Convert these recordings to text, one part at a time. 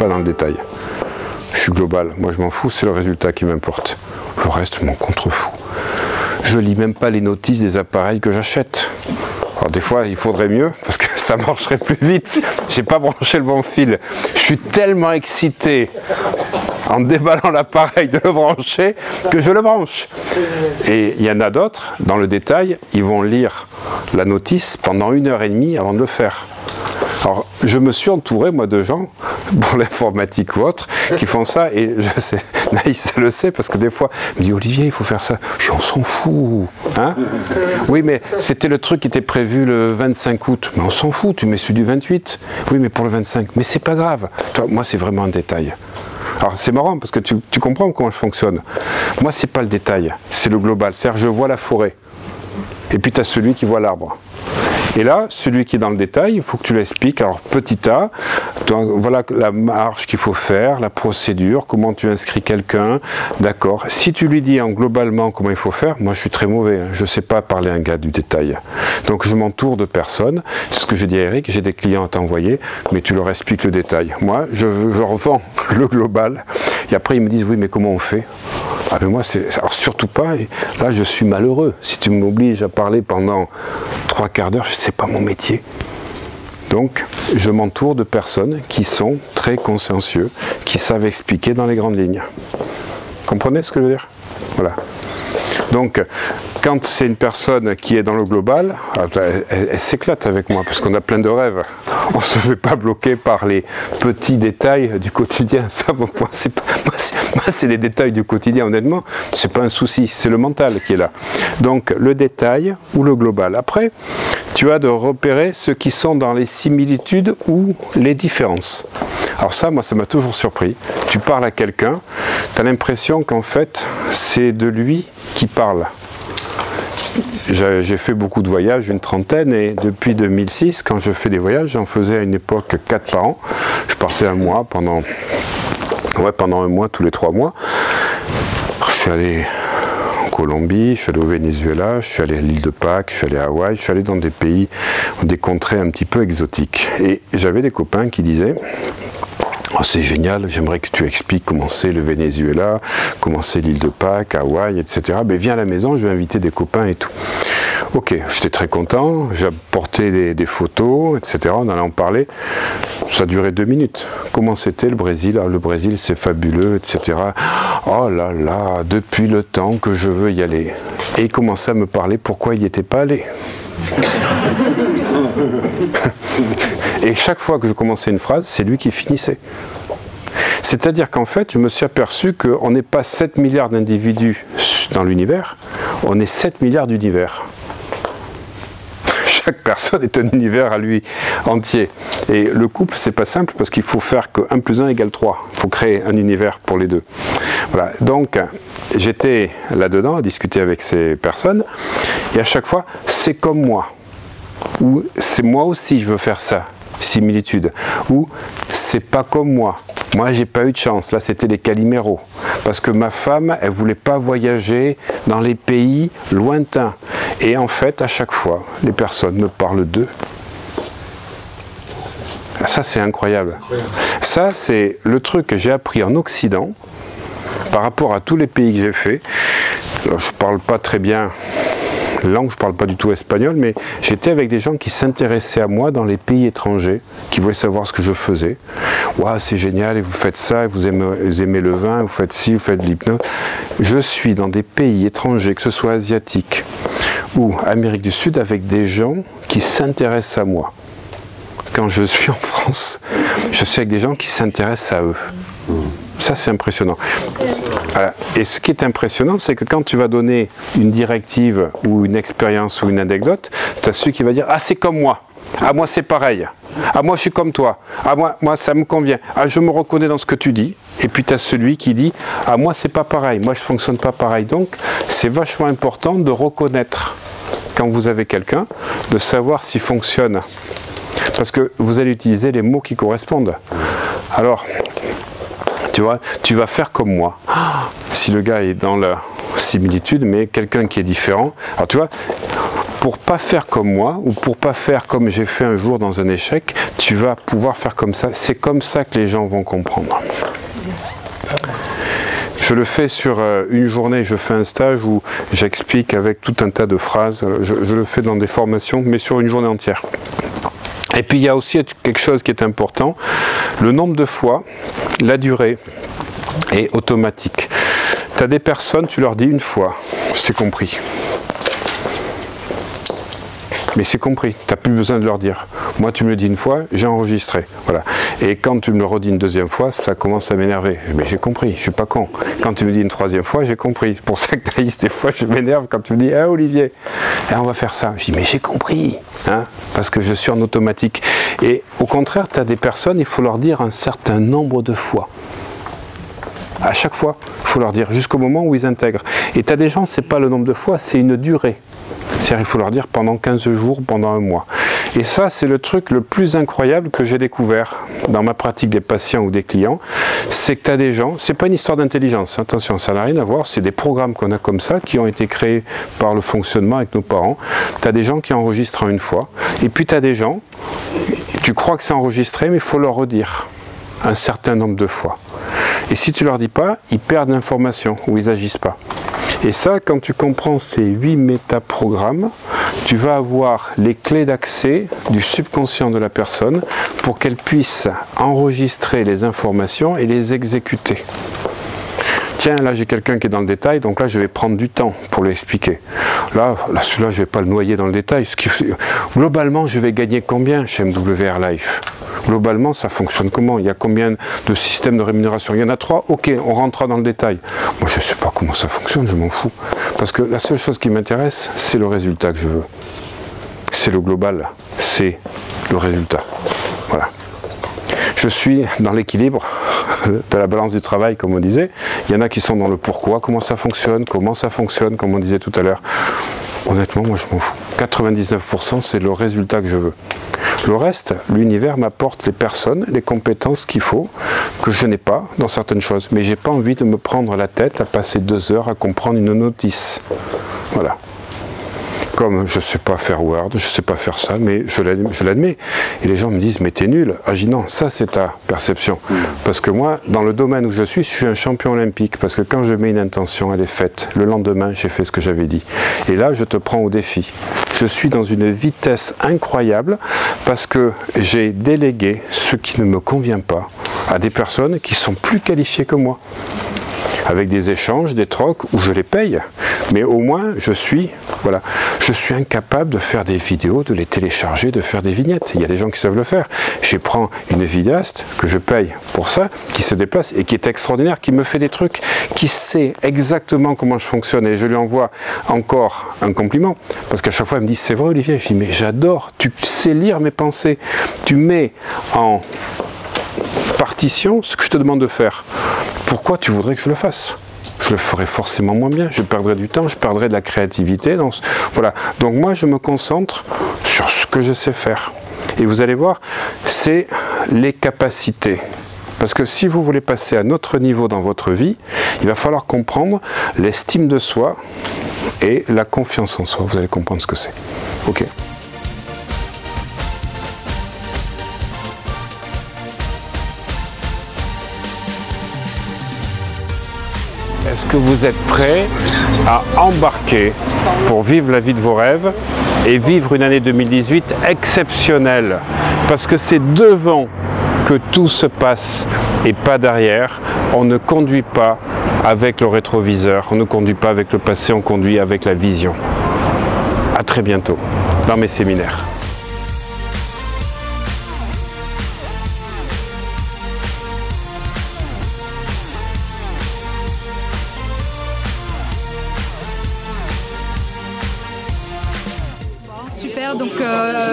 pas dans le détail. Je suis global, moi je m'en fous, c'est le résultat qui m'importe. Le reste, je m'en contrefous. Je lis même pas les notices des appareils que j'achète. Alors des fois, il faudrait mieux, parce que ça marcherait plus vite. J'ai pas branché le bon fil. Je suis tellement excité en déballant l'appareil de le brancher que je le branche. Et il y en a d'autres, dans le détail, ils vont lire la notice pendant 1h30 avant de le faire. Alors, je me suis entouré, moi, de gens, pour l'informatique ou autre, qui font ça, et je sais, Naïs le sait, parce que des fois, il me dit, Olivier, il faut faire ça. Je dis, on s'en fout, hein? Oui, mais c'était le truc qui était prévu le 25 août. Mais on s'en fout, tu mets celui du 28. Oui, mais pour le 25. Mais c'est pas grave. Toi, moi, c'est vraiment un détail. Alors, c'est marrant, parce que tu comprends comment je fonctionne. Moi, c'est pas le détail, c'est le global. C'est-à-dire, je vois la forêt, et puis tu as celui qui voit l'arbre. Et là, celui qui est dans le détail, il faut que tu l'expliques. Alors, petit a, donc, voilà la marche qu'il faut faire, la procédure, comment tu inscris quelqu'un, d'accord. Si tu lui dis globalement comment il faut faire, moi je suis très mauvais, je ne sais pas parler à un gars du détail. Donc je m'entoure de personnes, c'est ce que j'ai dit à Eric, j'ai des clients à t'envoyer, mais tu leur expliques le détail. Moi, je revends le global, et après ils me disent, oui, mais comment on fait ? Ah mais moi, alors surtout pas, et là je suis malheureux. Si tu m'obliges à parler pendant 3/4 d'heure, c'est pas mon métier. Donc, je m'entoure de personnes qui sont très consciencieux, qui savent expliquer dans les grandes lignes. Comprenez ce que je veux dire? Voilà. Donc, quand c'est une personne qui est dans le global, elle s'éclate avec moi, parce qu'on a plein de rêves. On ne se fait pas bloquer par les petits détails du quotidien. Ça, moi, c'est les détails du quotidien, honnêtement. Ce n'est pas un souci, c'est le mental qui est là. Donc, le détail ou le global. Après, tu as de repérer ceux qui sont dans les similitudes ou les différences. Alors ça, moi, ça m'a toujours surpris. Tu parles à quelqu'un, tu as l'impression qu'en fait, c'est de lui qui parle. J'ai fait beaucoup de voyages, une trentaine, et depuis 2006, quand je fais des voyages, j'en faisais à une époque 4 par an. Je partais un mois pendant un mois, tous les 3 mois. Je suis allé en Colombie, je suis allé au Venezuela, je suis allé à l'île de Pâques, je suis allé à Hawaï, je suis allé dans des pays, des contrées un petit peu exotiques. Et j'avais des copains qui disaient, oh, c'est génial, j'aimerais que tu expliques comment c'est le Venezuela, comment c'est l'île de Pâques, Hawaï, etc. Mais viens à la maison, je vais inviter des copains et tout. Ok, j'étais très content, j'ai apporté des photos, etc. On allait en parler. Ça a duré 2 minutes. Comment c'était le Brésil? Ah, le Brésil, c'est fabuleux, etc. Oh là là, depuis le temps que je veux y aller. Et il commençait à me parler pourquoi il n'y était pas allé. Et chaque fois que je commençais une phrase, c'est lui qui finissait. C'est-à-dire qu'en fait, je me suis aperçu qu'on n'est pas 7 milliards d'individus dans l'univers, on est 7 milliards d'univers. Chaque personne est un univers à lui entier. Et le couple, c'est pas simple parce qu'il faut faire que 1 + 1 = 3. Il faut créer un univers pour les deux. Voilà. Donc, j'étais là-dedans à discuter avec ces personnes, et à chaque fois, c'est comme moi. Ou c'est moi aussi, je veux faire ça. Similitude. Ou c'est pas comme moi. Moi, j'ai pas eu de chance. Là, c'était les Caliméros. Parce que ma femme, elle voulait pas voyager dans les pays lointains. Et en fait, à chaque fois, les personnes me parlent d'eux. Ça, c'est incroyable. Ça, c'est le truc que j'ai appris en Occident par rapport à tous les pays que j'ai fait. Alors, je parle pas très bien langue, je ne parle pas du tout espagnol, mais j'étais avec des gens qui s'intéressaient à moi dans les pays étrangers, qui voulaient savoir ce que je faisais. Waouh, c'est génial, et vous faites ça, et vous aimez le vin, vous faites ci, vous faites de l'hypnose. Je suis dans des pays étrangers, que ce soit asiatiques ou Amérique du Sud, avec des gens qui s'intéressent à moi. Quand je suis en France, je suis avec des gens qui s'intéressent à eux. Ça, c'est impressionnant. Voilà. Et ce qui est impressionnant, c'est que quand tu vas donner une directive ou une expérience ou une anecdote, tu as celui qui va dire « Ah, c'est comme moi. Ah, moi, c'est pareil. Ah, moi, je suis comme toi. Ah, moi, ça me convient. Ah, je me reconnais dans ce que tu dis. » Et puis, tu as celui qui dit « Ah, moi, c'est pas pareil. Moi, je fonctionne pas pareil. » Donc, c'est vachement important de reconnaître, quand vous avez quelqu'un, de savoir s'il fonctionne. Parce que vous allez utiliser les mots qui correspondent. Alors, tu vois, tu vas faire comme moi. Si le gars est dans la similitude, mais quelqu'un qui est différent. Alors tu vois, pour pas faire comme moi ou pour pas faire comme j'ai fait un jour dans un échec, tu vas pouvoir faire comme ça. C'est comme ça que les gens vont comprendre. Je le fais sur une journée, je fais un stage où j'explique avec tout un tas de phrases, je le fais dans des formations, mais sur une journée entière. Et puis il y a aussi quelque chose qui est important, le nombre de fois, la durée est automatique. Tu as des personnes, tu leur dis une fois, c'est compris. Mais c'est compris, tu n'as plus besoin de leur dire. Moi, tu me le dis une fois, j'ai enregistré. Voilà. Et quand tu me le redis une deuxième fois, ça commence à m'énerver. Mais j'ai compris, je suis pas con. Quand tu me dis une troisième fois, j'ai compris. C'est pour ça que Thaïs, des fois, je m'énerve quand tu me dis « Ah, Olivier, on va faire ça ». Je dis « Mais j'ai compris hein ». Parce que je suis en automatique. Et au contraire, tu as des personnes, il faut leur dire un certain nombre de fois. À chaque fois, il faut leur dire, jusqu'au moment où ils intègrent. Et tu as des gens, ce n'est pas le nombre de fois, c'est une durée. C'est-à-dire il faut leur dire pendant 15 jours, pendant un mois. Et ça, c'est le truc le plus incroyable que j'ai découvert dans ma pratique des patients ou des clients, c'est que tu as des gens, c'est pas une histoire d'intelligence, attention, ça n'a rien à voir, c'est des programmes qu'on a comme ça, qui ont été créés par le fonctionnement avec nos parents. Tu as des gens qui enregistrent en une fois, et puis tu as des gens, tu crois que c'est enregistré, mais il faut leur redire un certain nombre de fois. Et si tu leur dis pas, ils perdent l'information ou ils n'agissent pas. Et ça, quand tu comprends ces 8 métaprogrammes, tu vas avoir les clés d'accès du subconscient de la personne pour qu'elle puisse enregistrer les informations et les exécuter. Tiens, là j'ai quelqu'un qui est dans le détail, donc là je vais prendre du temps pour l'expliquer. Là celui-là je ne vais pas le noyer dans le détail. Globalement, je vais gagner combien chez MWR Life ? Globalement, ça fonctionne comment? Il y a combien de systèmes de rémunération? Il y en a 3? Ok, on rentrera dans le détail. Moi, je ne sais pas comment ça fonctionne, je m'en fous. Parce que la seule chose qui m'intéresse, c'est le résultat que je veux. C'est le global, c'est le résultat. Voilà. Je suis dans l'équilibre de la balance du travail, comme on disait. Il y en a qui sont dans le pourquoi, comment ça fonctionne, comme on disait tout à l'heure. Honnêtement, moi, je m'en fous. 99%, c'est le résultat que je veux. Le reste, l'univers m'apporte les personnes, les compétences qu'il faut, que je n'ai pas dans certaines choses. Mais j'ai pas envie de me prendre la tête à passer 2 heures à comprendre une notice. Voilà. Comme je ne sais pas faire Word, je ne sais pas faire ça, mais je l'admets. Et les gens me disent, mais t'es nul. Ah, je dis non, ça c'est ta perception. Parce que moi, dans le domaine où je suis un champion olympique. Parce que quand je mets une intention, elle est faite. Le lendemain, j'ai fait ce que j'avais dit. Et là, je te prends au défi. Je suis dans une vitesse incroyable parce que j'ai délégué ce qui ne me convient pas à des personnes qui sont plus qualifiées que moi. Avec des échanges, des trocs, où je les paye. Mais au moins, je suis incapable de faire des vidéos, de les télécharger, de faire des vignettes. Il y a des gens qui savent le faire. Je prends une vidéaste que je paye pour ça, qui se déplace et qui est extraordinaire, qui me fait des trucs, qui sait exactement comment je fonctionne. Et je lui envoie encore un compliment. Parce qu'à chaque fois, elle me dit, c'est vrai Olivier? Je dis, mais j'adore, tu sais lire mes pensées. Tu mets en partition ce que je te demande de faire. Pourquoi tu voudrais que je le fasse? Je le ferai forcément moins bien, je perdrai du temps, je perdrai de la créativité. Voilà. Donc moi, je me concentre sur ce que je sais faire. Et vous allez voir, c'est les capacités. Parce que si vous voulez passer à un autre niveau dans votre vie, il va falloir comprendre l'estime de soi et la confiance en soi. Vous allez comprendre ce que c'est. Ok. Est-ce que vous êtes prêts à embarquer pour vivre la vie de vos rêves et vivre une année 2018 exceptionnelle? Parce que c'est devant que tout se passe et pas derrière. On ne conduit pas avec le rétroviseur, on ne conduit pas avec le passé, on conduit avec la vision. À très bientôt dans mes séminaires.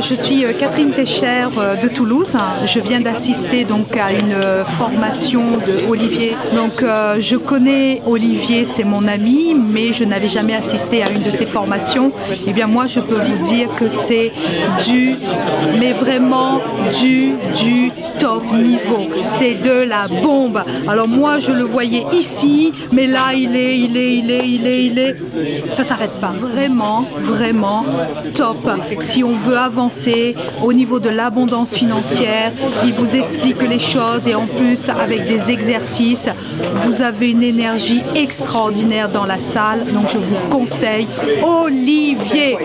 Je suis Catherine Técher de Toulouse. Je viens d'assister donc à une formation de Olivier. Donc je connais Olivier, c'est mon ami, mais je n'avais jamais assisté à une de ses formations. Eh bien moi je peux vous dire que c'est mais vraiment du top niveau. C'est de la bombe. Alors moi je le voyais ici, mais là il est. Ça s'arrête pas. Vraiment, vraiment top. Si on veut avancer au niveau de l'abondance financière, il vous explique les choses et en plus avec des exercices, vous avez une énergie extraordinaire dans la salle. Donc je vous conseille Olivier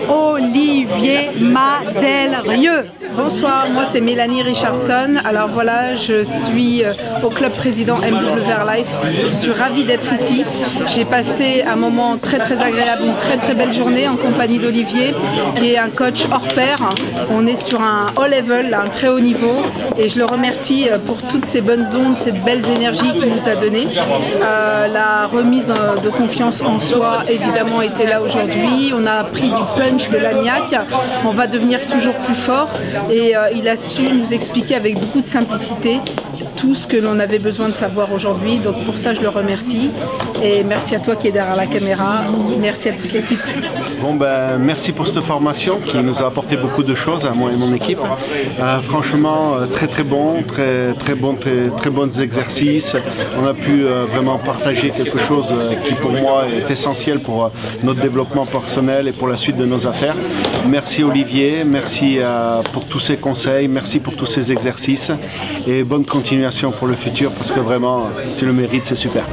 Madelieu. Bonsoir, moi c'est Mélanie Richardson. Alors voilà, je suis au club président MW Life. Je suis ravie d'être ici. J'ai passé un moment très agréable, une très belle journée en compagnie d'Olivier, qui est un coach hors pair. On est sur un haut level, un très haut niveau, et je le remercie pour toutes ces bonnes ondes, ces belles énergies qu'il nous a données. La remise de confiance en soi, évidemment, était là aujourd'hui. On a pris du punch, de l'agnac. On va devenir toujours plus fort, et il a su nous expliquer avec beaucoup de simplicité tout ce que l'on avait besoin de savoir aujourd'hui. Donc pour ça, je le remercie. Et merci à toi qui es derrière la caméra. Merci à toute l'équipe. Bon, merci pour cette formation qui nous a apporté beaucoup de choses à moi et mon équipe. Franchement, très bons exercices. On a pu vraiment partager quelque chose qui pour moi est essentiel pour notre développement personnel et pour la suite de nos affaires. Merci Olivier, merci pour tous ces conseils, merci pour tous ces exercices et bonne continuation pour le futur parce que vraiment tu le mérites, c'est super.